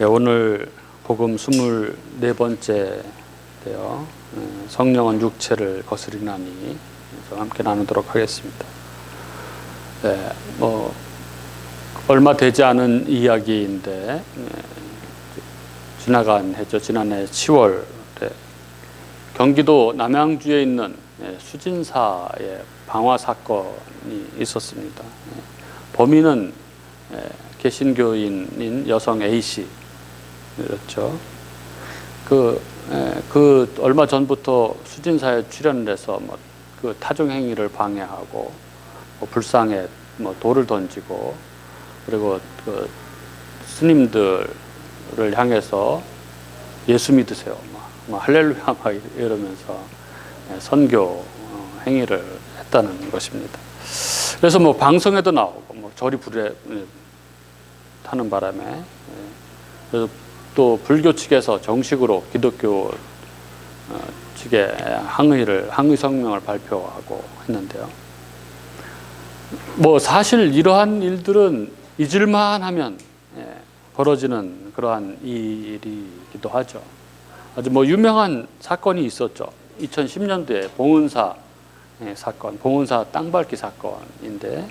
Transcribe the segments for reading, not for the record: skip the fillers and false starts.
오늘 복음 24번째인데요. 성령은 육체를 거스리나니 함께 나누도록 하겠습니다. 얼마 되지 않은 이야기인데 지나간 해죠. 지난해 10월에 경기도 남양주에 있는 수진사의 방화 사건이 있었습니다. 범인은 개신교인인 여성 A씨 였죠. 그 얼마 전부터 수진사에 출연을 해서 그 타종 행위를 방해하고 불상에 돌을 던지고 그리고 그 스님들을 향해서 예수 믿으세요, 할렐루야 막 이러면서 선교 행위를 했다는 것입니다. 그래서 방송에도 나오고 저리 불에 타는 바람에 그래서 또 불교 측에서 정식으로 기독교 측에 항의 성명을 발표하고 했는데요. 사실 이러한 일들은 잊을만 하면 벌어지는 그러한 일이기도 하죠. 아주 유명한 사건이 있었죠. 2010년도에 봉은사 사건, 봉은사 땅밟기 사건인데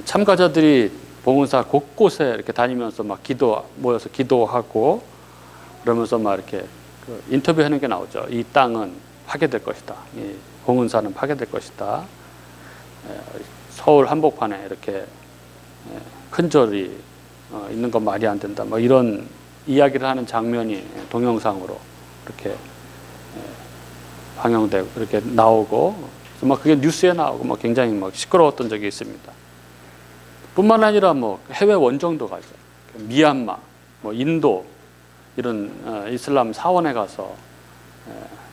참가자들이 봉은사 곳곳에 이렇게 다니면서 모여서 기도하고 그러면서 이렇게 인터뷰하는 게 나오죠. 이 땅은 파괴될 것이다. 이 봉은사는 파괴될 것이다. 서울 한복판에 이렇게 큰 절이 있는 건 말이 안 된다. 이런 이야기를 하는 장면이 동영상으로 이렇게 방영되고 이렇게 나오고 그게 뉴스에 나오고 굉장히 시끄러웠던 적이 있습니다. 뿐만 아니라 해외 원정도 가죠. 미얀마, 인도 이런 이슬람 사원에 가서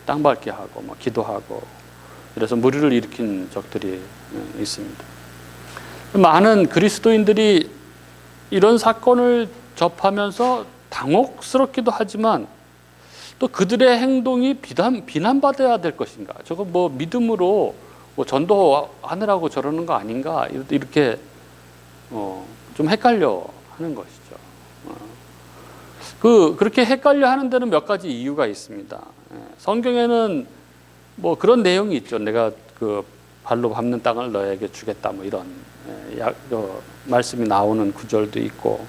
땅밟기 하고 기도하고 그래서 무리를 일으킨 적들이 있습니다. 많은 그리스도인들이 이런 사건을 접하면서 당혹스럽기도 하지만 또 그들의 행동이 비난받아야 될 것인가? 저거 믿음으로 전도하느라고 저러는 거 아닌가? 이렇게 좀 헷갈려 하는 것이죠. 그렇게 헷갈려 하는 데는 몇 가지 이유가 있습니다. 성경에는 그런 내용이 있죠. 내가 그 발로 밟는 땅을 너에게 주겠다. 이런 말씀이 나오는 구절도 있고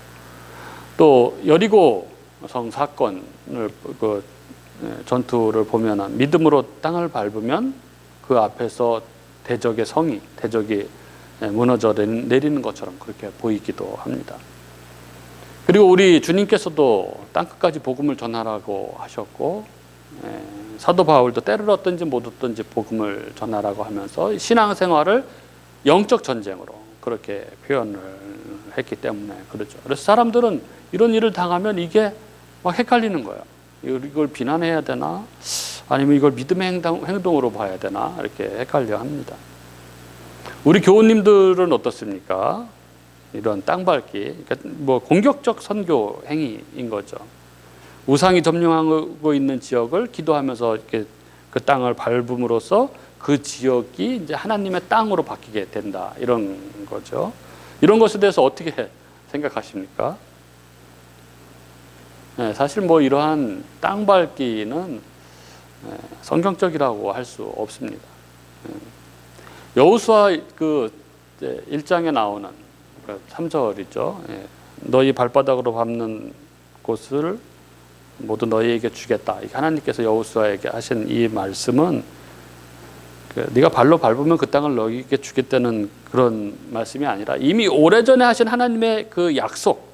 또 여리고 성 사건을 전투를 보면은 믿음으로 땅을 밟으면 그 앞에서 대적이 무너져 내리는 것처럼 그렇게 보이기도 합니다. 그리고 우리 주님께서도 땅끝까지 복음을 전하라고 하셨고 사도 바울도 때를 얻든지 못 얻든지 복음을 전하라고 하면서 신앙생활을 영적 전쟁으로 그렇게 표현을 했기 때문에 그렇죠. 그래서 사람들은 이런 일을 당하면 이게 헷갈리는 거예요. 이걸 비난해야 되나? 아니면 이걸 믿음의 행동으로 봐야 되나? 이렇게 헷갈려 합니다. 우리 교우님들은 어떻습니까? 이런 땅밟기, 공격적 선교 행위인 거죠. 우상이 점령하고 있는 지역을 기도하면서 이렇게 그 땅을 밟음으로써 그 지역이 이제 하나님의 땅으로 바뀌게 된다. 이런 거죠. 이런 것에 대해서 어떻게 생각하십니까? 사실 이러한 땅밟기는 성경적이라고 할 수 없습니다. 여호수아 1장에 나오는 3절이죠. 너희 발바닥으로 밟는 곳을 모두 너희에게 주겠다. 하나님께서 여호수아에게 하신 이 말씀은 네가 발로 밟으면 그 땅을 너희에게 주겠다는 그런 말씀이 아니라 이미 오래전에 하신 하나님의 그 약속,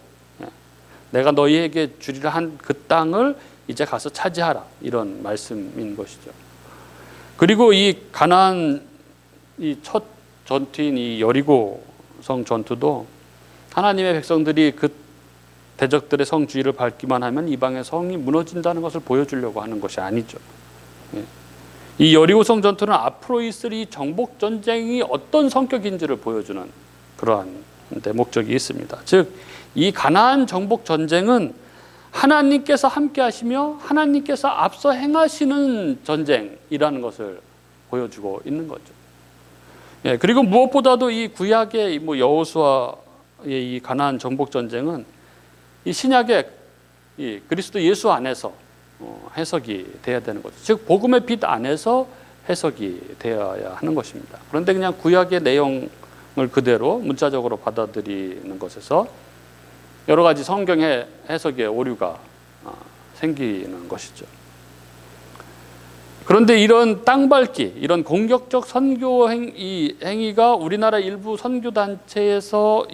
내가 너희에게 주리라 한 그 땅을 이제 가서 차지하라, 이런 말씀인 것이죠. 그리고 이 가나안 이 첫 전투인 이 여리고 성 전투도 하나님의 백성들이 그 대적들의 성 주위를 밟기만 하면 이방의 성이 무너진다는 것을 보여주려고 하는 것이 아니죠. 이 여리고 성 전투는 앞으로 있을 이 정복 전쟁이 어떤 성격인지를 보여주는 그러한 목적이 있습니다. 즉, 이 가나안 정복 전쟁은 하나님께서 함께 하시며 하나님께서 앞서 행하시는 전쟁이라는 것을 보여주고 있는 거죠. 그리고 무엇보다도 이 구약의 여호수아의 이 가나안 정복 전쟁은 이 신약의 이 그리스도 예수 안에서 해석이 돼야 되는 거죠. 즉 복음의 빛 안에서 해석이 되어야 하는 것입니다. 그런데 그냥 구약의 내용을 그대로 문자적으로 받아들이는 것에서 여러 가지 성경의 해석에 오류가 생기는 것이죠. 그런데 이런 땅밟기, 이런 공격적 선교 행위가 우리나라 일부 선교단체에서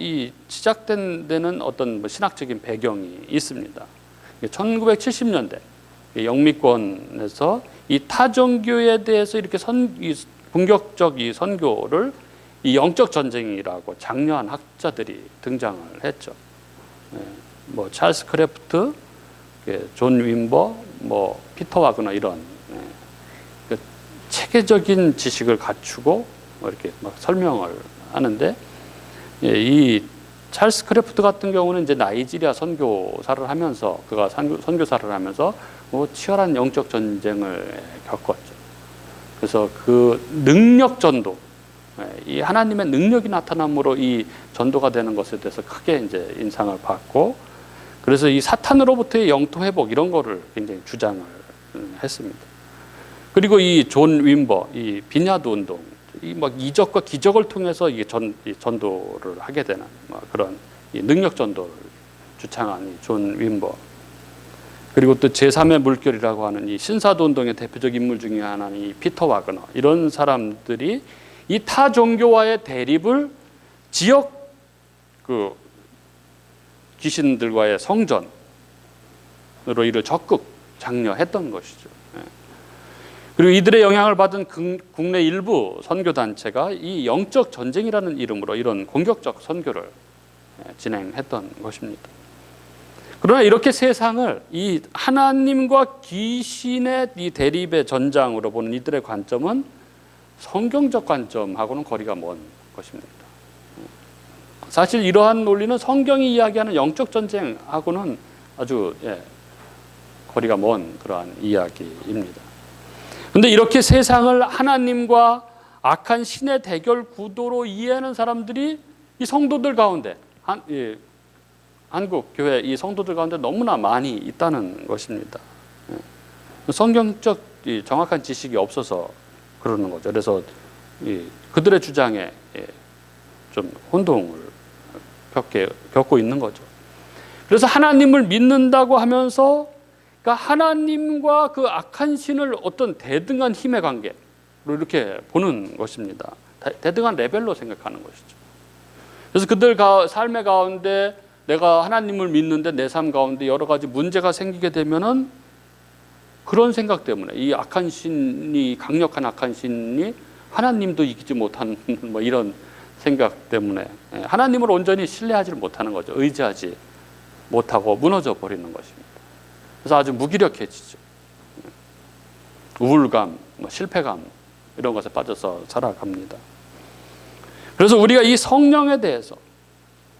시작된 데는 어떤 신학적인 배경이 있습니다. 1970년대 영미권에서 이 타종교에 대해서 이렇게 공격적 이 선교를 이 영적 전쟁이라고 장려한 학자들이 등장을 했죠. 뭐 찰스 크래프트, 존 윈버, 뭐 피터 와그너 이런 체계적인 지식을 갖추고 이렇게 막 설명을 하는데, 이 찰스 크래프트 같은 경우는 이제 나이지리아 선교사를 하면서 그가 선교사를 하면서 치열한 영적 전쟁을 겪었죠. 그래서 그 능력 전도, 이 하나님의 능력이 나타남으로 이 전도가 되는 것에 대해서 크게 이제 인상을 받고, 그래서 이 사탄으로부터의 영토 회복 이런 거를 굉장히 주장을 했습니다. 그리고 이 존 윈버, 이 비냐드 운동, 이 막 이적과 기적을 통해서 이 전도를 하게 되는 그런 이 능력 전도를 주창한 이 존 윈버, 그리고 또 제3의 물결이라고 하는 이 신사도 운동의 대표적 인물 중에 하나는 이 피터 와그너, 이런 사람들이 이 타 종교와의 대립을 지역 그 귀신들과의 성전으로 이를 적극 장려했던 것이죠. 그리고 이들의 영향을 받은 국내 일부 선교단체가 이 영적 전쟁이라는 이름으로 이런 공격적 선교를 진행했던 것입니다. 그러나 이렇게 세상을 이 하나님과 귀신의 이 대립의 전장으로 보는 이들의 관점은 성경적 관점하고는 거리가 먼 것입니다. 사실 이러한 논리는 성경이 이야기하는 영적 전쟁하고는 아주 거리가 먼 그러한 이야기입니다. 그런데 이렇게 세상을 하나님과 악한 신의 대결 구도로 이해하는 사람들이 이 성도들 가운데, 한국 교회 이 성도들 가운데 너무나 많이 있다는 것입니다. 성경적 정확한 지식이 없어서 그러는 거죠. 그래서 그들의 주장에 좀 혼동을 겪고 있는 거죠. 그래서 하나님을 믿는다고 하면서, 그러니까 하나님과 그 악한 신을 어떤 대등한 힘의 관계로 이렇게 보는 것입니다. 대등한 레벨로 생각하는 것이죠. 그래서 그들 삶의 가운데 내가 하나님을 믿는데 내 삶 가운데 여러 가지 문제가 생기게 되면은 그런 생각 때문에 이 악한 신이, 강력한 악한 신이 하나님도 이기지 못하는 뭐 이런 생각 때문에 하나님을 온전히 신뢰하지 못하는 거죠. 의지하지 못하고 무너져 버리는 것입니다. 그래서 아주 무기력해지죠. 우울감, 실패감 이런 것에 빠져서 살아갑니다. 그래서 우리가 이 성령에 대해서,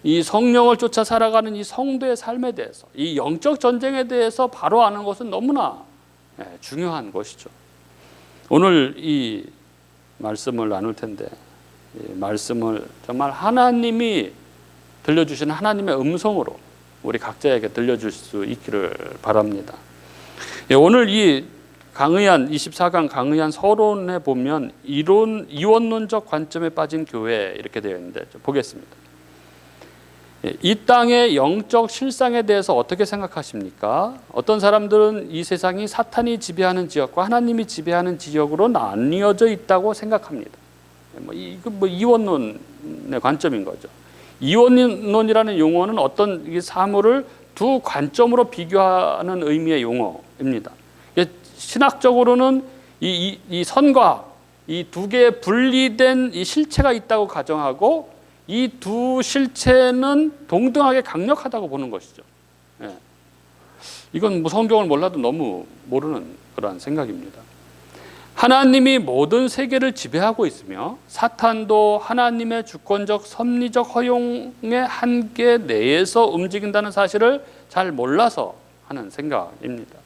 이 성령을 쫓아 살아가는 이 성도의 삶에 대해서, 이 영적 전쟁에 대해서 바로 아는 것은 너무나 중요한 것이죠. 오늘 이 말씀을 나눌 텐데, 이 말씀을 정말 하나님이 들려주신 하나님의 음성으로 우리 각자에게 들려줄 수 있기를 바랍니다. 오늘 이 강의한 24강 강의한 서론에 보면 이원론적 관점에 빠진 교회 이렇게 되어 있는데 보겠습니다. 이 땅의 영적 실상에 대해서 어떻게 생각하십니까? 어떤 사람들은 이 세상이 사탄이 지배하는 지역과 하나님이 지배하는 지역으로 나뉘어져 있다고 생각합니다. 이원론의 관점인 거죠. 이원론이라는 용어는 어떤 사물을 두 관점으로 비교하는 의미의 용어입니다. 신학적으로는 이 선과 이 두 개의 분리된 이 실체가 있다고 가정하고 이 두 실체는 동등하게 강력하다고 보는 것이죠. 이건 뭐 성경을 몰라도 너무 모르는 그러한 생각입니다. 하나님이 모든 세계를 지배하고 있으며 사탄도 하나님의 주권적 섭리적 허용의 한계 내에서 움직인다는 사실을 잘 몰라서 하는 생각입니다.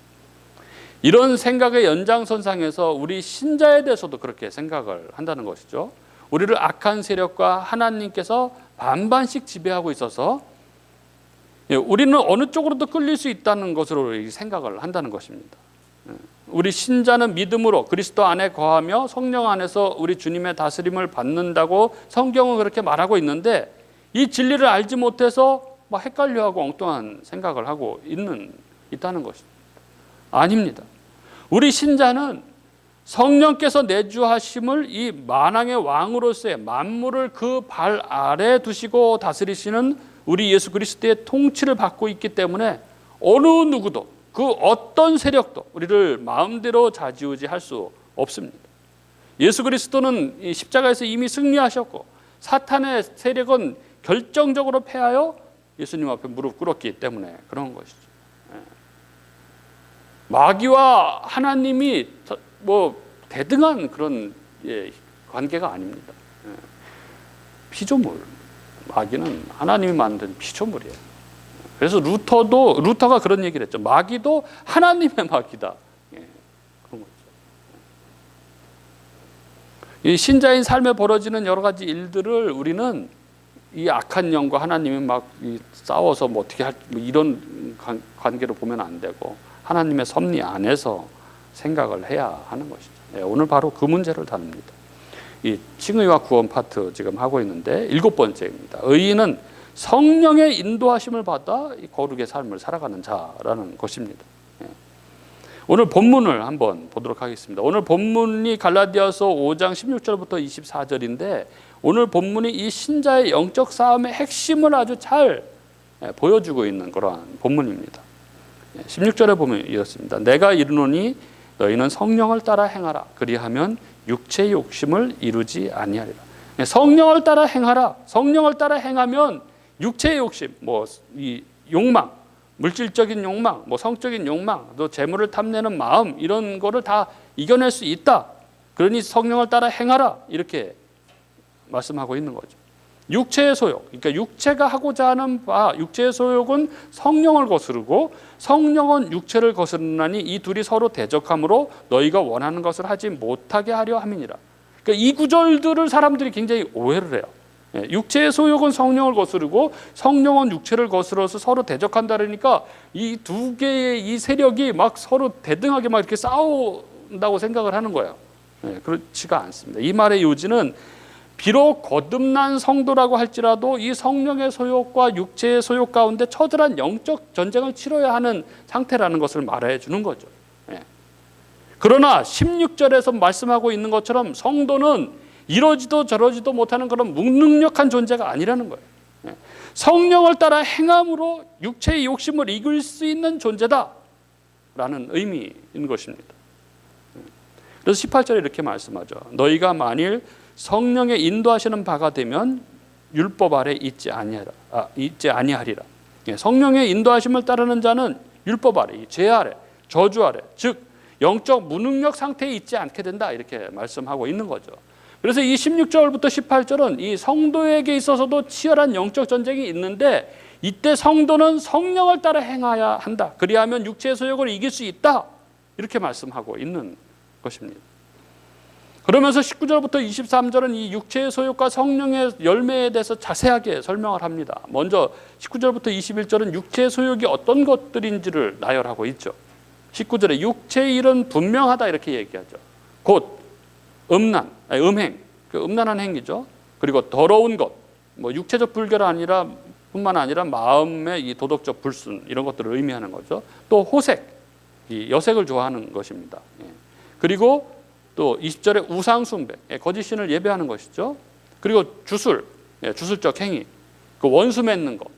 이런 생각의 연장선상에서 우리 신자에 대해서도 그렇게 생각을 한다는 것이죠. 우리를 악한 세력과 하나님께서 반반씩 지배하고 있어서 우리는 어느 쪽으로도 끌릴 수 있다는 것으로 생각을 한다는 것입니다. 우리 신자는 믿음으로 그리스도 안에 거하며 성령 안에서 우리 주님의 다스림을 받는다고 성경은 그렇게 말하고 있는데, 이 진리를 알지 못해서 막 헷갈려하고 엉뚱한 생각을 하고 있다는 것입니다. 아닙니다. 우리 신자는 성령께서 내주하심을 이 만왕의 왕으로서의 만물을 그 발 아래 두시고 다스리시는 우리 예수 그리스도의 통치를 받고 있기 때문에 어느 누구도, 그 어떤 세력도 우리를 마음대로 좌지우지할 수 없습니다. 예수 그리스도는 이 십자가에서 이미 승리하셨고 사탄의 세력은 결정적으로 패하여 예수님 앞에 무릎 꿇었기 때문에 그런 것이죠. 마귀와 하나님이 뭐 대등한 그런 관계가 아닙니다. 피조물, 마귀는 하나님이 만든 피조물이에요. 그래서 루터가 그런 얘기를 했죠. 마귀도 하나님의 마귀다. 그런 거죠. 이 신자인 삶에 벌어지는 여러 가지 일들을 우리는 이 악한 영과 하나님이 막 싸워서 뭐 어떻게 이런 관계로 보면 안 되고, 하나님의 섭리 안에서 생각을 해야 하는 것이죠. 오늘 바로 그 문제를 다룹니다. 이 칭의와 구원 파트 지금 하고 있는데 7번째입니다. 의인은 성령의 인도하심을 받아 거룩의 삶을 살아가는 자라는 것입니다. 오늘 본문을 한번 보도록 하겠습니다. 오늘 본문이 갈라디아서 5장 16절부터 24절인데, 오늘 본문이 이 신자의 영적 싸움의 핵심을 아주 잘 보여주고 있는 그러한 본문입니다. 16절에 보면 이렇습니다. 내가 이르노니 너희는 성령을 따라 행하라. 그리하면 육체의 욕심을 이루지 아니하리라. 성령을 따라 행하라. 성령을 따라 행하면 육체의 욕심, 뭐 이 욕망, 물질적인 욕망, 뭐 성적인 욕망, 또 재물을 탐내는 마음, 이런 거를 다 이겨낼 수 있다. 그러니 성령을 따라 행하라. 이렇게 말씀하고 있는 거죠. 육체의 소욕, 그러니까 육체가 하고자 하는 바, 육체의 소욕은 성령을 거스르고 성령은 육체를 거스르나니 이 둘이 서로 대적함으로 너희가 원하는 것을 하지 못하게 하려 함이니라. 그러니까 이 구절들을 사람들이 굉장히 오해를 해요. 육체의 소욕은 성령을 거스르고 성령은 육체를 거스러서 서로 대적한다 그러니까 이 두 개의 이 세력이 막 서로 대등하게 막 이렇게 싸운다고 생각을 하는 거예요. 그렇지가 않습니다. 이 말의 요지는 비록 거듭난 성도라고 할지라도 이 성령의 소욕과 육체의 소욕 가운데 처절한 영적 전쟁을 치러야 하는 상태라는 것을 말해 주는 거죠. 그러나 16절에서 말씀하고 있는 것처럼 성도는 이러지도 저러지도 못하는 그런 무능력한 존재가 아니라는 거예요. 성령을 따라 행함으로 육체의 욕심을 이길 수 있는 존재다 라는 의미인 것입니다. 그래서 18절에 이렇게 말씀하죠. 너희가 만일 성령의 인도하시는 바가 되면 율법 아래 있지 아니하리라. 성령의 인도하심을 따르는 자는 율법 아래, 죄 아래, 저주 아래, 즉 영적 무능력 상태에 있지 않게 된다, 이렇게 말씀하고 있는 거죠. 그래서 이 16절부터 18절은 이 성도에게 있어서도 치열한 영적 전쟁이 있는데, 이때 성도는 성령을 따라 행해야 한다. 그리하면 육체의 소욕을 이길 수 있다, 이렇게 말씀하고 있는 것입니다. 그러면서 19절부터 23절은 이 육체의 소욕과 성령의 열매에 대해서 자세하게 설명을 합니다. 먼저 19절부터 21절은 육체의 소욕이 어떤 것들인지를 나열하고 있죠. 19절에 육체의 일은 분명하다, 이렇게 얘기하죠. 곧 음행, 그 음란한 행위죠. 그리고 더러운 것, 뭐 육체적 불결 뿐만 아니라 마음의 이 도덕적 불순, 이런 것들을 의미하는 거죠. 또 호색, 이 여색을 좋아하는 것입니다. 그리고 또 20절에 우상숭배, 거짓신을 예배하는 것이죠. 그리고 주술적 행위, 그 원수 맺는 것,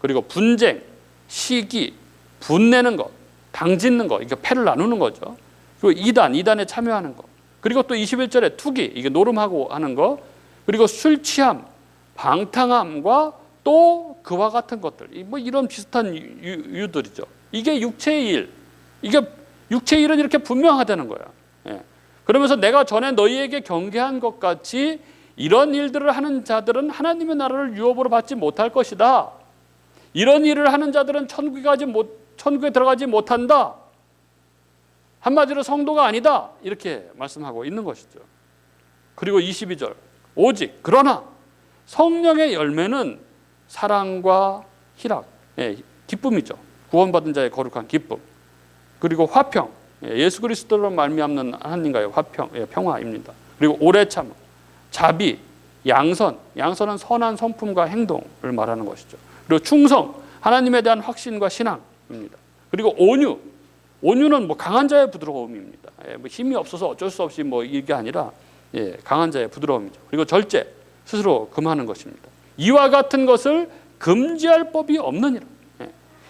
그리고 분쟁, 시기, 분내는 것, 당짓는 것, 이게 패를 나누는 거죠. 그리고 이단에 참여하는 것, 그리고 또 21절에 투기, 이게 노름하고 하는 것, 그리고 술 취함, 방탕함과 또 그와 같은 것들, 뭐 이런 비슷한 유들이죠. 이게 육체의 일, 이게 육체의 일은 이렇게 분명하다는 거예요. 그러면서 내가 전에 너희에게 경계한 것 같이 이런 일들을 하는 자들은 하나님의 나라를 유업으로 받지 못할 것이다. 이런 일을 하는 자들은 천국에 들어가지 못한다. 한마디로 성도가 아니다, 이렇게 말씀하고 있는 것이죠. 그리고 22절, 오직 그러나 성령의 열매는 사랑과 희락, 기쁨이죠. 구원받은 자의 거룩한 기쁨. 그리고 화평, 예수 그리스도로 말미암는 하나님과의 화평, 평화입니다. 그리고 오래 참, 자비, 양선, 양선은 선한 성품과 행동을 말하는 것이죠. 그리고 충성, 하나님에 대한 확신과 신앙입니다. 그리고 온유, 온유는 뭐 강한 자의 부드러움입니다. 뭐 힘이 없어서 어쩔 수 없이 뭐 이게 아니라 강한 자의 부드러움이죠. 그리고 절제, 스스로 금하는 것입니다. 이와 같은 것을 금지할 법이 없느니라.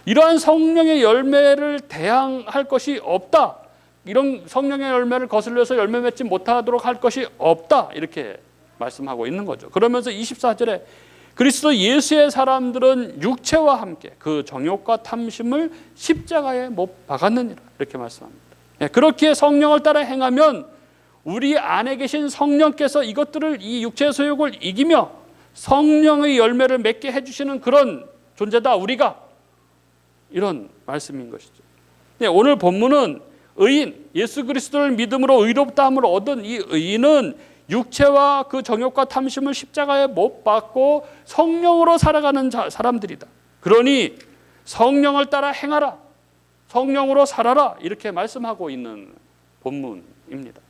이러한 성령의 열매를 대항할 것이 없다. 이런 성령의 열매를 거슬려서 열매 맺지 못하도록 할 것이 없다. 이렇게 말씀하고 있는 거죠. 그러면서 24절에 그리스도 예수의 사람들은 육체와 함께 그 정욕과 탐심을 십자가에 못 박았느니라. 이렇게 말씀합니다. 그렇게 성령을 따라 행하면 우리 안에 계신 성령께서 이것들을, 이 육체의 소욕을 이기며 성령의 열매를 맺게 해주시는 그런 존재다 우리가, 이런 말씀인 것이죠. 오늘 본문은 의인, 예수 그리스도를 믿음으로 의롭다함을 얻은 이 의인은 육체와 그 정욕과 탐심을 십자가에 못 박고 성령으로 살아가는 사람들이다. 그러니 성령을 따라 행하라, 성령으로 살아라, 이렇게 말씀하고 있는 본문입니다.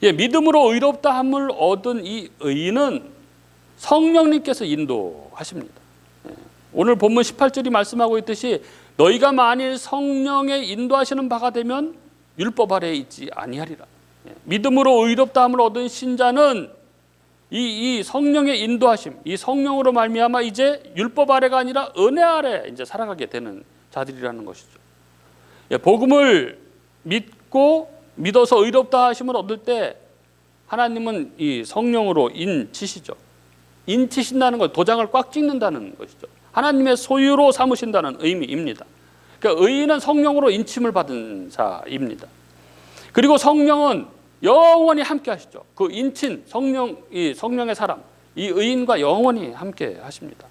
믿음으로 의롭다함을 얻은 이 의인은 성령님께서 인도하십니다. 오늘 본문 18절이 말씀하고 있듯이 너희가 만일 성령의 인도하시는 바가 되면 율법 아래에 있지 아니하리라. 믿음으로 의롭다함을 얻은 신자는 이 성령의 인도하심, 이 성령으로 말미암아 이제 율법 아래가 아니라 은혜 아래 이제 살아가게 되는 자들이라는 것이죠. 복음을 믿어서 의롭다 하심을 얻을 때 하나님은 이 성령으로 인치시죠. 인치신다는 것, 도장을 꽉 찍는다는 것이죠. 하나님의 소유로 삼으신다는 의미입니다. 그러니까 의인은 성령으로 인침을 받은 자입니다. 그리고 성령은 영원히 함께 하시죠. 그 인친 성령, 이 성령의 사람, 이 의인과 영원히 함께 하십니다.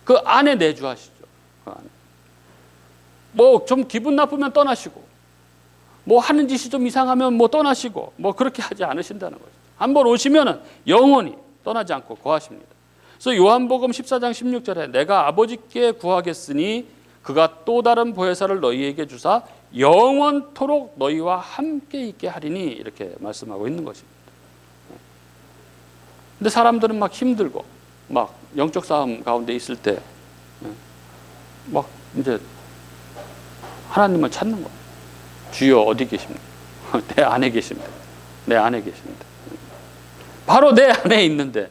그 안에 내주하시죠. 그 안에. 뭐 좀 기분 나쁘면 떠나시고, 뭐 하는 짓이 좀 이상하면 뭐 떠나시고, 뭐 그렇게 하지 않으신다는 거죠. 한번 오시면은 영원히 떠나지 않고 거하십니다. 그래서 요한복음 14장 16절에 내가 아버지께 구하겠으니 그가 또 다른 보혜사를 너희에게 주사 영원토록 너희와 함께 있게 하리니, 이렇게 말씀하고 있는 것입니다. 근데 사람들은 막 힘들고 막 영적 싸움 가운데 있을 때 막 이제 하나님을 찾는 거예요. 주여 어디 계십니까? 내 안에 계십니다. 내 안에 계십니다. 바로 내 안에 있는데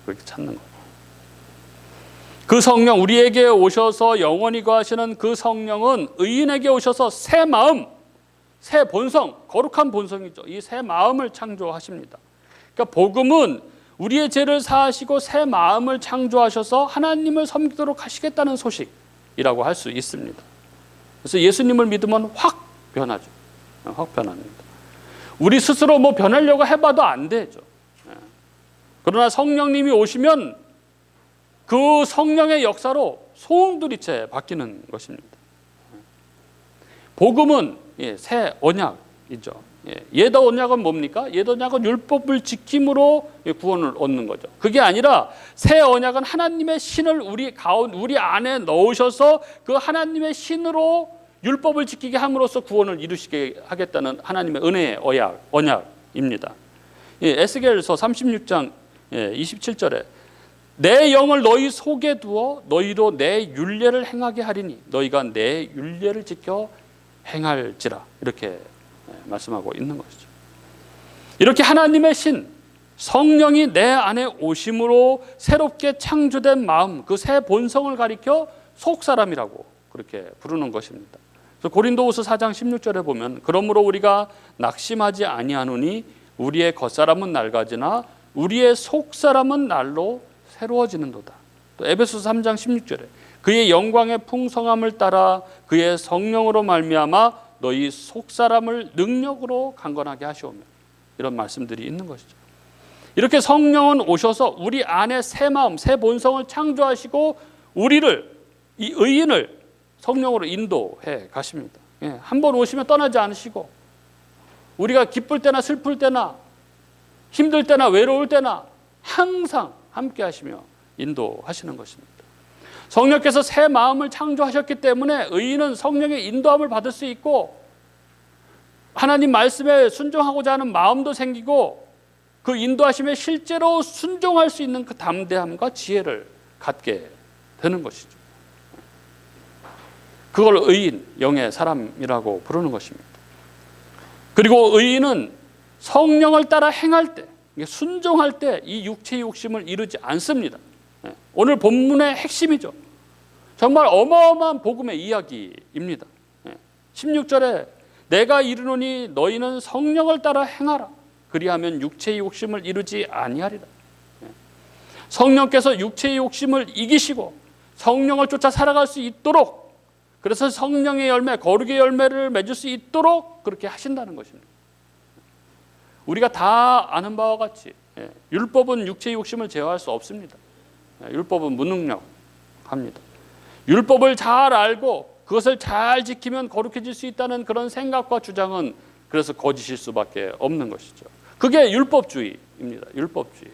그렇게 찾는 거예요. 그 성령, 우리에게 오셔서 영원히 거하시는 그 성령은 의인에게 오셔서 새 마음, 새 본성, 거룩한 본성이죠. 이 새 마음을 창조하십니다. 그러니까 복음은 우리의 죄를 사하시고 새 마음을 창조하셔서 하나님을 섬기도록 하시겠다는 소식이라고 할 수 있습니다. 그래서 예수님을 믿으면 확 변하죠. 확 변합니다. 우리 스스로 뭐 변하려고 해봐도 안 되죠. 그러나 성령님이 오시면 그 성령의 역사로 소음돌이째 바뀌는 것입니다. 복음은 새 언약이죠. 옛 언약은 뭡니까? 옛 언약은 율법을 지킴으로 구원을 얻는 거죠. 그게 아니라 새 언약은 하나님의 신을 우리 안에 넣으셔서 그 하나님의 신으로 율법을 지키게 함으로써 구원을 이루시게 하겠다는 하나님의 은혜의 언약입니다. 에스겔서 36장 27절에 내 영을 너희 속에 두어 너희로 내 율례를 행하게 하리니 너희가 내 율례를 지켜 행할지라, 이렇게 말씀하고 있는 것이죠. 이렇게 하나님의 신 성령이 내 안에 오심으로 새롭게 창조된 마음, 그 새 본성을 가리켜 속사람이라고 그렇게 부르는 것입니다. 그래서 고린도후서 4장 16절에 보면 그러므로 우리가 낙심하지 아니하노니 우리의 겉사람은 낡아지나 우리의 속사람은 날로 새로워지는도다. 또 에베소서 3장 16절에 그의 영광의 풍성함을 따라 그의 성령으로 말미암아 너희 속사람을 능력으로 강건하게 하시오며, 이런 말씀들이 있는 것이죠. 이렇게 성령은 오셔서 우리 안에 새 마음, 새 본성을 창조하시고 우리를, 이 의인을 성령으로 인도해 가십니다. 한번 오시면 떠나지 않으시고 우리가 기쁠 때나 슬플 때나 힘들 때나 외로울 때나 항상 함께 하시며 인도하시는 것입니다. 성령께서 새 마음을 창조하셨기 때문에 의인은 성령의 인도함을 받을 수 있고 하나님 말씀에 순종하고자 하는 마음도 생기고 그 인도하심에 실제로 순종할 수 있는 그 담대함과 지혜를 갖게 되는 것이죠. 그걸 의인, 영의 사람이라고 부르는 것입니다. 그리고 의인은 성령을 따라 행할 때, 순종할 때 이 육체의 욕심을 이루지 않습니다. 오늘 본문의 핵심이죠. 정말 어마어마한 복음의 이야기입니다. 16절에 내가 이르노니 너희는 성령을 따라 행하라. 그리하면 육체의 욕심을 이루지 아니하리라. 성령께서 육체의 욕심을 이기시고 성령을 쫓아 살아갈 수 있도록, 그래서 성령의 열매, 거룩의 열매를 맺을 수 있도록 그렇게 하신다는 것입니다. 우리가 다 아는 바와 같이 율법은 육체의 욕심을 제어할 수 없습니다. 율법은 무능력합니다. 율법을 잘 알고 그것을 잘 지키면 거룩해질 수 있다는 그런 생각과 주장은 그래서 거짓일 수밖에 없는 것이죠. 그게 율법주의입니다. 율법주의.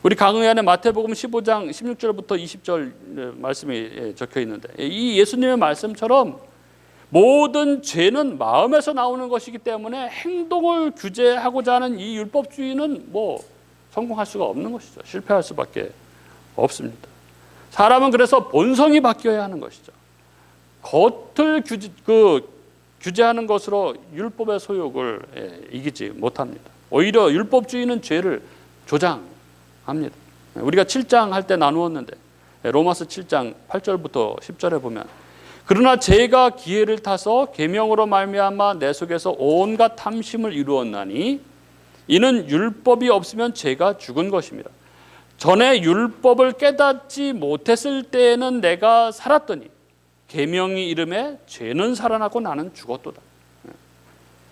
우리 강의 안에 마태복음 15장 16절부터 20절 말씀이 적혀 있는데, 이 예수님의 말씀처럼 모든 죄는 마음에서 나오는 것이기 때문에 행동을 규제하고자 하는 이 율법주의는 성공할 수가 없는 것이죠. 실패할 수밖에 없습니다. 사람은 그래서 본성이 바뀌어야 하는 것이죠. 겉을 규제하는 것으로 율법의 소욕을 이기지 못합니다. 오히려 율법주의는 죄를 조장합니다. 우리가 7장 할 때 나누었는데 로마서 7장 8절부터 10절에 보면, 그러나 죄가 기회를 타서 계명으로 말미암아 내 속에서 온갖 탐심을 이루었나니 이는 율법이 없으면 죄가 죽은 것입니다. 전에 율법을 깨닫지 못했을 때에는 내가 살았더니 계명이 이름에 죄는 살아나고 나는 죽었도다.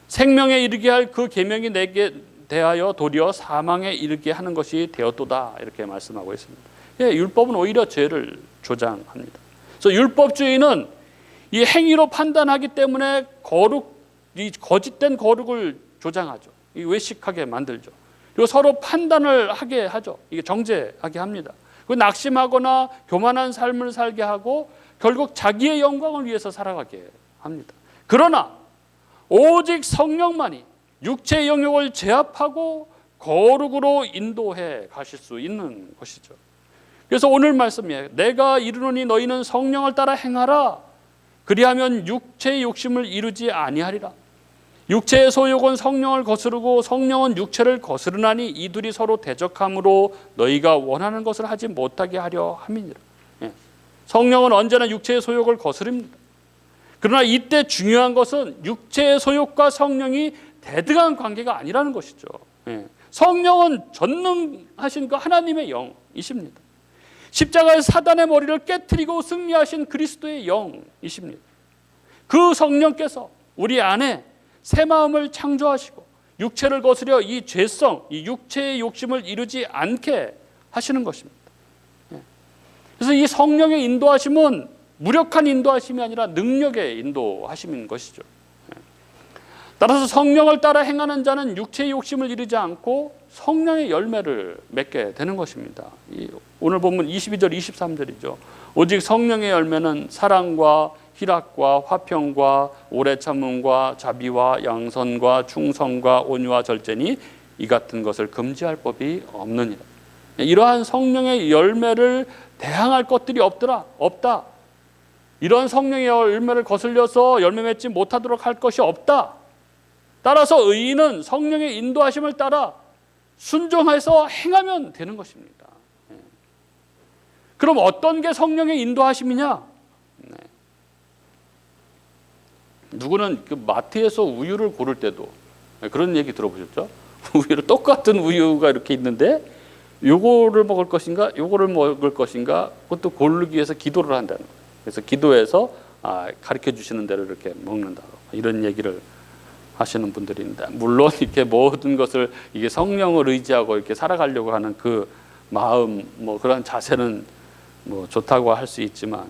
생명에 이르게 할 그 계명이 내게 대하여 도리어 사망에 이르게 하는 것이 되었도다. 이렇게 말씀하고 있습니다. 율법은 오히려 죄를 조장합니다. 그래서 율법주의는 이 행위로 판단하기 때문에 이 거짓된 거룩을 조장하죠. 외식하게 만들죠. 그리고 서로 판단을 하게 하죠. 이게 정죄하게 합니다. 그리고 낙심하거나 교만한 삶을 살게 하고 결국 자기의 영광을 위해서 살아가게 합니다. 그러나 오직 성령만이 육체의 영역을 제압하고 거룩으로 인도해 가실 수 있는 것이죠. 그래서 오늘 말씀에 내가 이르노니 너희는 성령을 따라 행하라. 그리하면 육체의 욕심을 이루지 아니하리라. 육체의 소욕은 성령을 거스르고 성령은 육체를 거스르나니 이 둘이 서로 대적함으로 너희가 원하는 것을 하지 못하게 하려 함이니라. 성령은 언제나 육체의 소욕을 거스릅니다. 그러나 이때 중요한 것은 육체의 소욕과 성령이 대등한 관계가 아니라는 것이죠. 성령은 전능하신 그 하나님의 영이십니다. 십자가의 사단의 머리를 깨트리고 승리하신 그리스도의 영이십니다. 그 성령께서 우리 안에 새 마음을 창조하시고 육체를 거스려 이 죄성, 이 육체의 욕심을 이루지 않게 하시는 것입니다. 그래서 이 성령의 인도하심은 무력한 인도하심이 아니라 능력의 인도하심인 것이죠. 따라서 성령을 따라 행하는 자는 육체의 욕심을 이루지 않고 성령의 열매를 맺게 되는 것입니다. 오늘 본문 22절 23절이죠. 오직 성령의 열매는 사랑과 희락과 화평과 오래 참음과 자비와 양선과 충성과 온유와 절제니 이 같은 것을 금지할 법이 없느니라. 이러한 성령의 열매를 대항할 것들이 없다. 이런 성령의 열매를 거슬려서 열매 맺지 못하도록 할 것이 없다. 따라서 의인은 성령의 인도하심을 따라 순종해서 행하면 되는 것입니다. 그럼 어떤 게 성령의 인도하심이냐? 누구는 그 마트에서 우유를 고를 때도 그런 얘기 들어보셨죠? 우유를 똑같은 우유가 이렇게 있는데 요거를 먹을 것인가, 요거를 먹을 것인가, 그것도 고르기 위해서 기도를 한다는 거예요. 그래서 기도해서 가르쳐 주시는 대로 이렇게 먹는다. 이런 얘기를 하시는 분들이 있는데, 물론 이렇게 모든 것을 이게 성령을 의지하고 이렇게 살아가려고 하는 그 마음, 그런 자세는 좋다고 할 수 있지만,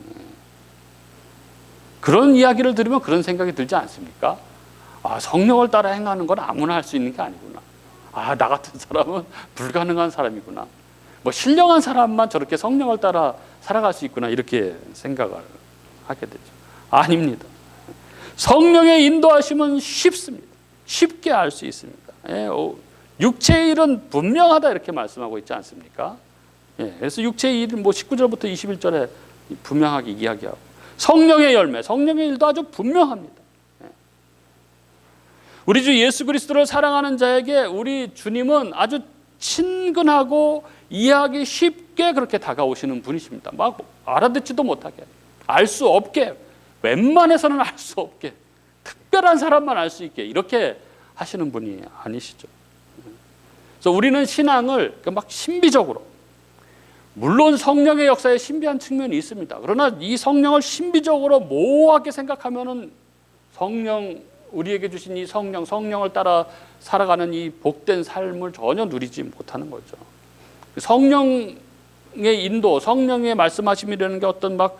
그런 이야기를 들으면 그런 생각이 들지 않습니까? 성령을 따라 행하는 건 아무나 할 수 있는 게 아니구나. 나 같은 사람은 불가능한 사람이구나. 신령한 사람만 저렇게 성령을 따라 살아갈 수 있구나 이렇게 생각을 하게 되죠. 아닙니다. 성령의 인도하심은 쉽습니다. 쉽게 알 수 있습니다. 육체의 일은 분명하다 이렇게 말씀하고 있지 않습니까? 그래서 육체의 일은 19절부터 21절에 분명하게 이야기하고, 성령의 열매, 성령의 일도 아주 분명합니다. 우리 주 예수 그리스도를 사랑하는 자에게 우리 주님은 아주 친근하고 이해하기 쉽게 그렇게 다가오시는 분이십니다. 막 알아듣지도 못하게, 알 수 없게, 웬만해서는 알 수 없게, 특별한 사람만 알 수 있게 이렇게 하시는 분이 아니시죠. 그래서 우리는 신앙을 막 신비적으로, 물론 성령의 역사에 신비한 측면이 있습니다. 그러나 이 성령을 신비적으로 모호하게 생각하면은 우리에게 주신 이 성령을 따라 살아가는 이 복된 삶을 전혀 누리지 못하는 거죠. 성령의 인도, 성령의 말씀하심이라는 게 어떤 막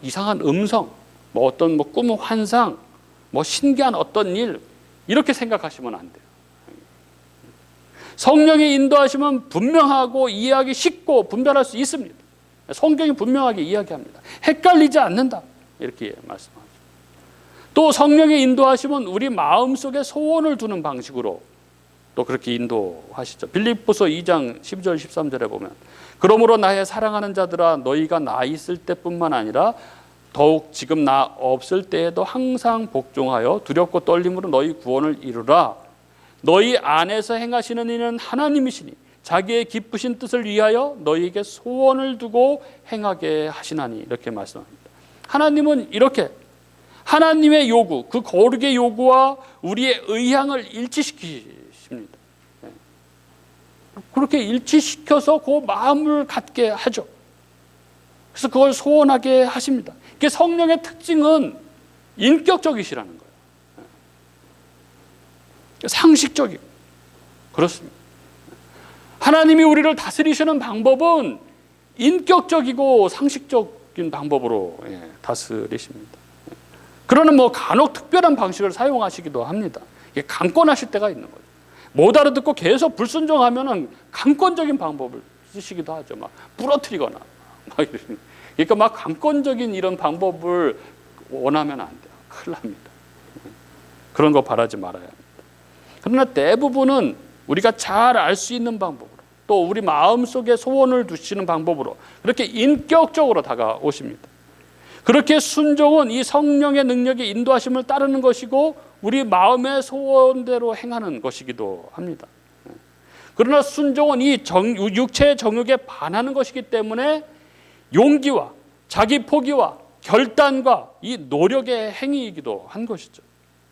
이상한 음성, 어떤 꿈 환상, 신기한 어떤 일, 이렇게 생각하시면 안 돼요. 성령의 인도하시면 분명하고 이해하기 쉽고 분별할 수 있습니다. 성경이 분명하게 이야기합니다. 헷갈리지 않는다 이렇게 말씀하죠. 또 성령의 인도하시면 우리 마음속에 소원을 두는 방식으로 또 그렇게 인도하시죠. 빌립보서 2장 12절 13절에 보면, 그러므로 나의 사랑하는 자들아, 너희가 나 있을 때뿐만 아니라 더욱 지금 나 없을 때에도 항상 복종하여 두렵고 떨림으로 너희 구원을 이루라. 너희 안에서 행하시는 이는 하나님이시니 자기의 기쁘신 뜻을 위하여 너희에게 소원을 두고 행하게 하시나니, 이렇게 말씀합니다. 하나님은 이렇게 하나님의 요구, 그 거룩의 요구와 우리의 의향을 일치시키십니다. 그렇게 일치시켜서 그 마음을 갖게 하죠. 그래서 그걸 소원하게 하십니다. 이게 성령의 특징은 인격적이시라는 거예요. 상식적이고 그렇습니다. 하나님이 우리를 다스리시는 방법은 인격적이고 상식적인 방법으로 다스리십니다. 그러나 간혹 특별한 방식을 사용하시기도 합니다. 강권하실 때가 있는 거죠. 못 알아듣고 계속 불순종하면은 강권적인 방법을 쓰시기도 하죠. 부러뜨리거나 그러니까 강권적인 이런 방법을 원하면 안 돼요. 큰일 납니다. 그런 거 바라지 말아야 합니다. 그러나 대부분은 우리가 잘 알 수 있는 방법으로, 또 우리 마음속에 소원을 두시는 방법으로 그렇게 인격적으로 다가오십니다. 그렇게 순종은 이 성령의 능력의 인도하심을 따르는 것이고 우리 마음의 소원대로 행하는 것이기도 합니다. 그러나 순종은 이 육체의 정욕에 반하는 것이기 때문에 용기와 자기 포기와 결단과 이 노력의 행위이기도 한 것이죠.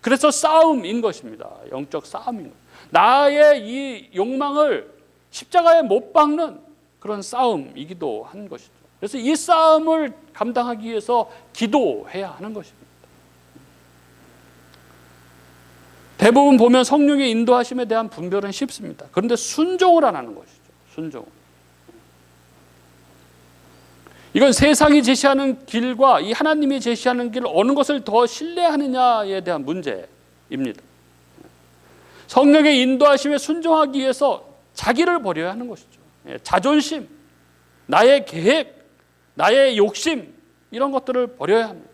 그래서 싸움인 것입니다. 영적 싸움인 것. 나의 이 욕망을 십자가에 못 박는 그런 싸움이기도 한 것이죠. 그래서 이 싸움을 감당하기 위해서 기도해야 하는 것입니다. 대부분 보면 성령의 인도하심에 대한 분별은 쉽습니다. 그런데 순종을 안 하는 것이죠. 순종. 이건 세상이 제시하는 길과 이 하나님이 제시하는 길, 어느 것을 더 신뢰하느냐에 대한 문제입니다. 성령의 인도하심에 순종하기 위해서 자기를 버려야 하는 것이죠. 자존심, 나의 계획, 나의 욕심, 이런 것들을 버려야 합니다.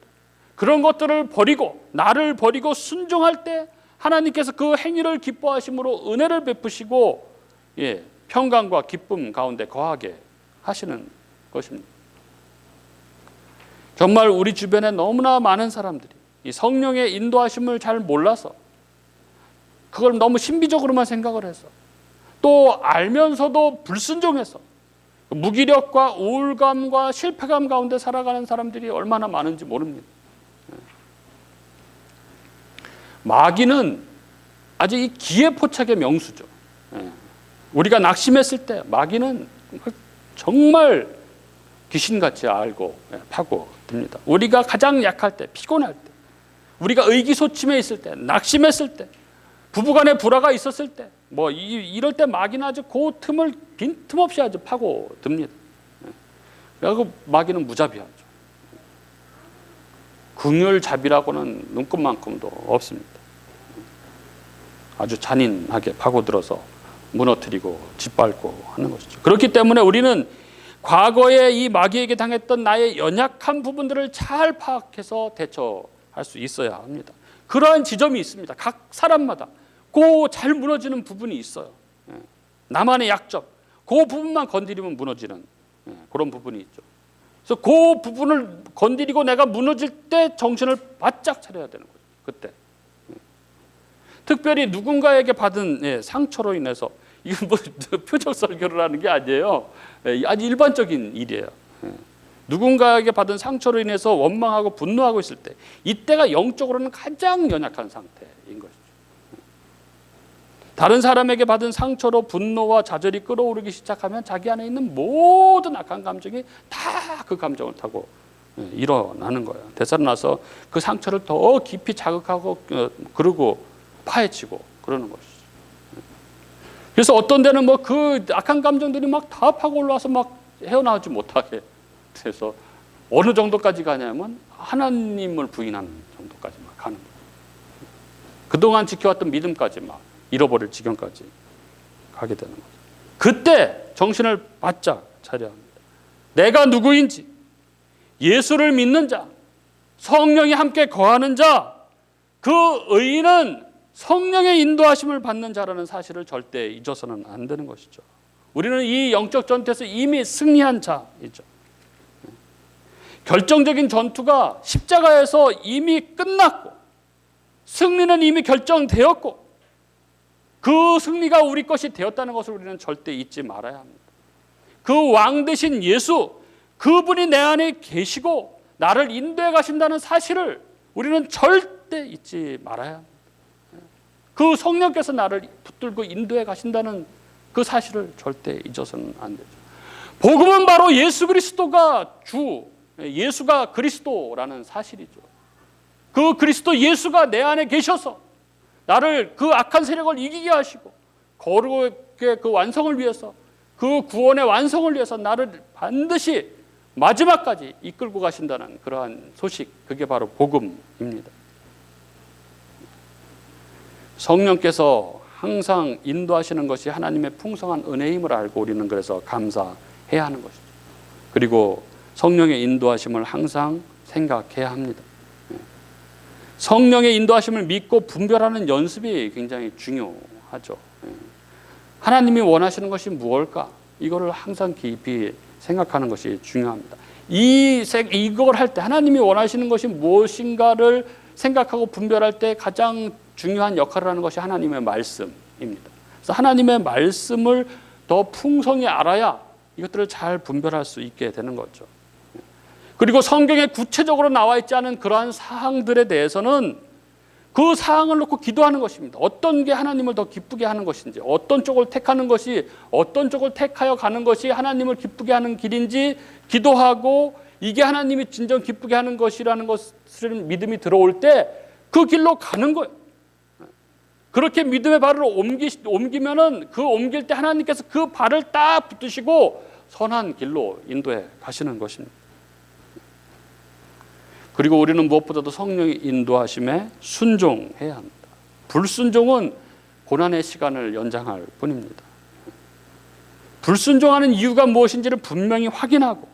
그런 것들을 버리고 나를 버리고 순종할 때 하나님께서 그 행위를 기뻐하심으로 은혜를 베푸시고 평강과 기쁨 가운데 거하게 하시는 것입니다. 정말 우리 주변에 너무나 많은 사람들이 이 성령의 인도하심을 잘 몰라서 그걸 너무 신비적으로만 생각을 해서 또 알면서도 불순종해서 무기력과 우울감과 실패감 가운데 살아가는 사람들이 얼마나 많은지 모릅니다. 마귀는 아주 이 기회포착의 명수죠. 우리가 낙심했을 때 마귀는 정말 귀신같이 알고 파고듭니다. 우리가 가장 약할 때, 피곤할 때, 우리가 의기소침해 있을 때, 낙심했을 때, 부부간에 불화가 있었을 때, 이럴 때 마귀는 아주 그 틈을 빈틈없이 아주 파고듭니다. 그리고 마귀는 무자비하죠. 긍휼자비라고는 눈꼽만큼도 없습니다. 아주 잔인하게 파고들어서 무너뜨리고 짓밟고 하는 것이죠. 그렇기 때문에 우리는 과거에 이 마귀에게 당했던 나의 연약한 부분들을 잘 파악해서 대처할 수 있어야 합니다. 그러한 지점이 있습니다. 각 사람마다 그 잘 무너지는 부분이 있어요. 나만의 약점, 그 부분만 건드리면 무너지는 그런 부분이 있죠. 그래서 그 부분을 건드리고 내가 무너질 때 정신을 바짝 차려야 되는 거죠. 그때 특별히 누군가에게 받은 상처로 인해서, 이건 뭐 표적 설교를 하는 게 아니에요. 아주 일반적인 일이에요. 누군가에게 받은 상처로 인해서 원망하고 분노하고 있을 때, 이때가 영적으로는 가장 연약한 상태인 것이죠. 다른 사람에게 받은 상처로 분노와 좌절이 끌어오르기 시작하면 자기 안에 있는 모든 악한 감정이 다 그 감정을 타고 일어나는 거예요. 되살아나서 그 상처를 더 깊이 자극하고 그러고 파헤치고 그러는 것이죠. 그래서 어떤 데는 뭐 그 악한 감정들이 막 다 파고 올라와서 막 헤어나오지 못하게, 그래서 어느 정도까지 가냐면 하나님을 부인하는 정도까지 막 가는 거예요. 그동안 지켜왔던 믿음까지 막 잃어버릴 지경까지 가게 되는 거죠. 그때 정신을 바짝 차려야 합니다. 내가 누구인지, 예수를 믿는 자, 성령이 함께 거하는 자, 그 의인은 성령의 인도하심을 받는 자라는 사실을 절대 잊어서는 안 되는 것이죠. 우리는 이 영적 전투에서 이미 승리한 자이죠. 결정적인 전투가 십자가에서 이미 끝났고 승리는 이미 결정되었고 그 승리가 우리 것이 되었다는 것을 우리는 절대 잊지 말아야 합니다. 그 왕 되신 예수, 그분이 내 안에 계시고 나를 인도해 가신다는 사실을 우리는 절대 잊지 말아야 합니다. 그 성령께서 나를 붙들고 인도해 가신다는 그 사실을 절대 잊어서는 안 되죠. 복음은 바로 예수 그리스도가 주, 예수가 그리스도라는 사실이죠. 그 그리스도 예수가 내 안에 계셔서 나를 그 악한 세력을 이기게 하시고 거룩의 그 완성을 위해서, 그 구원의 완성을 위해서 나를 반드시 마지막까지 이끌고 가신다는 그러한 소식, 그게 바로 복음입니다. 성령께서 항상 인도하시는 것이 하나님의 풍성한 은혜임을 알고 우리는 그래서 감사해야 하는 것이죠. 그리고 성령의 인도하심을 항상 생각해야 합니다. 성령의 인도하심을 믿고 분별하는 연습이 굉장히 중요하죠. 하나님이 원하시는 것이 무엇일까? 이거를 항상 깊이 생각하는 것이 중요합니다. 이걸 할 때 하나님이 원하시는 것이 무엇인가를 생각하고 분별할 때 가장 중요한 역할을 하는 것이 하나님의 말씀입니다. 그래서 하나님의 말씀을 더 풍성히 알아야 이것들을 잘 분별할 수 있게 되는 거죠. 그리고 성경에 구체적으로 나와 있지 않은 그러한 사항들에 대해서는 그 사항을 놓고 기도하는 것입니다. 어떤 게 하나님을 더 기쁘게 하는 것인지, 어떤 쪽을 택하는 것이, 어떤 쪽을 택하여 가는 것이 하나님을 기쁘게 하는 길인지 기도하고, 이게 하나님이 진정 기쁘게 하는 것이라는 것을 믿음이 들어올 때 그 길로 가는 거예요. 그렇게 믿음의 발을 옮기면은 그 옮길 때 하나님께서 그 발을 딱 붙드시고 선한 길로 인도해 가시는 것입니다. 그리고 우리는 무엇보다도 성령의 인도하심에 순종해야 합니다. 불순종은 고난의 시간을 연장할 뿐입니다. 불순종하는 이유가 무엇인지를 분명히 확인하고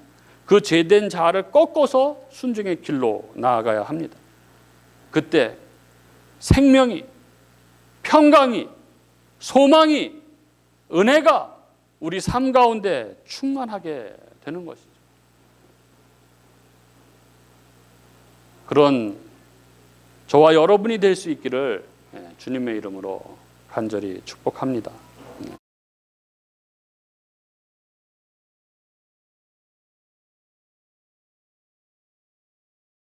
그 죄된 자아를 꺾어서 순종의 길로 나아가야 합니다. 그때 생명이, 평강이, 소망이, 은혜가 우리 삶 가운데 충만하게 되는 것이죠. 그런 저와 여러분이 될 수 있기를 주님의 이름으로 간절히 축복합니다.